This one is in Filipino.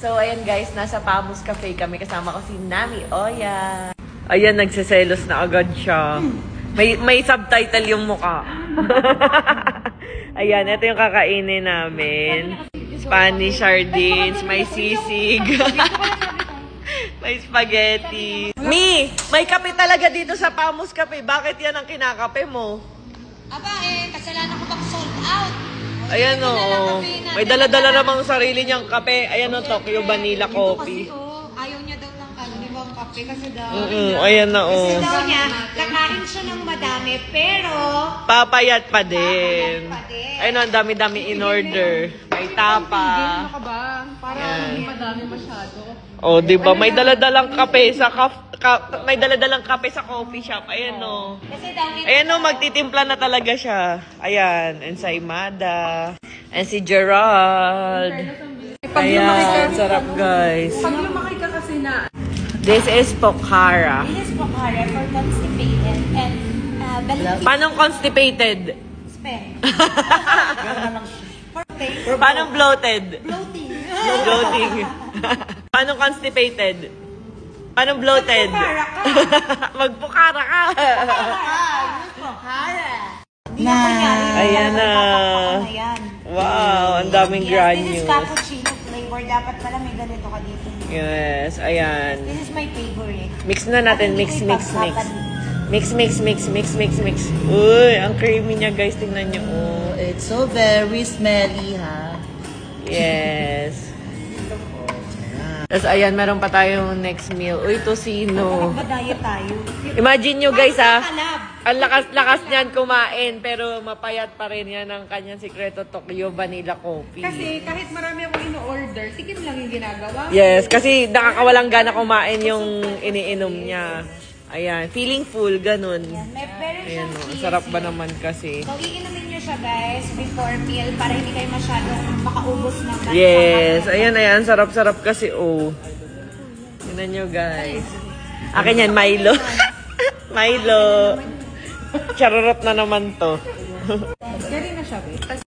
So, ayan guys, nasa Pamus Cafe kami. Kasama ko si Nami Oya. Ayan, nagsiselos na agad siya. May subtitle yung mukha. Ayan, ito yung kakainin namin. Spanish sardines, may sisig. May spaghetti. Mi, may kape talaga dito sa Pamus Cafe. Bakit yan ang kinakape mo? Aba, kasalanan ko bang sold out? Ayan o. May dala-dala namang sarili niyang kape. Ayan o, Tokyo Vanilla Coffee. Kasi ayaw niya daw ng ibang kape kasi daw. Ayan na o. Kasi daw niya, kakain siya ng madami, pero... Papayat pa din. Ayun o, ang dami-dami in order. May tapa. Ano ka ba? Parang hindi madami masyado. O, diba? May dala-dalang kape sa may dala-dalang kape sa coffee shop. Ayan o. Ayan o, magtitimpla na talaga siya. Ayan, ensaymada. And si Gerald. Ayan, sarap guys. Pag lumaki ka kasi na... This is Pokhara. This is Pokhara for constipated and belly. Paano constipated? Spend. Paano bloated? Bloating. Bloating. Paano constipated? Paano bloated? Magpukara ka. Pokhara. Ayan na. Wow, ang daming This is granules. cappuccino flavor. Dapat pala may ganito ka dito. Yes, ayan. This is my favorite. Mix na natin. Mix. Mix. Uy, ang creamy niya guys. Tingnan niyo. Oh. It's so very smelly, ha? Yes. Tapos ayan, meron pa tayong next meal. Uy, tosino. Diet tayo. Imagine nyo guys ha. Kalab. Ang lakas-lakas niyan kumain. Pero mapayat pa rin yan ang kanyang sikreto Tokyo Vanilla Coffee. Kasi kahit marami akong ino-order, sige lang yung ginagawa. Yes, kasi nakakawalang gana kumain yung iniinom niya. Ayan, feeling full, ganun. May meron Ayan siyang o, chia sarap ba seeds. naman kasi. So, iinumin nyo siya guys before meal para hindi kayo masyadong makaubos ng Yes, ayan, sarap-sarap kasi oh. Tingnan nyo guys. Akin yan, Milo. Milo. Chararot na naman to. Galing na siya, babe.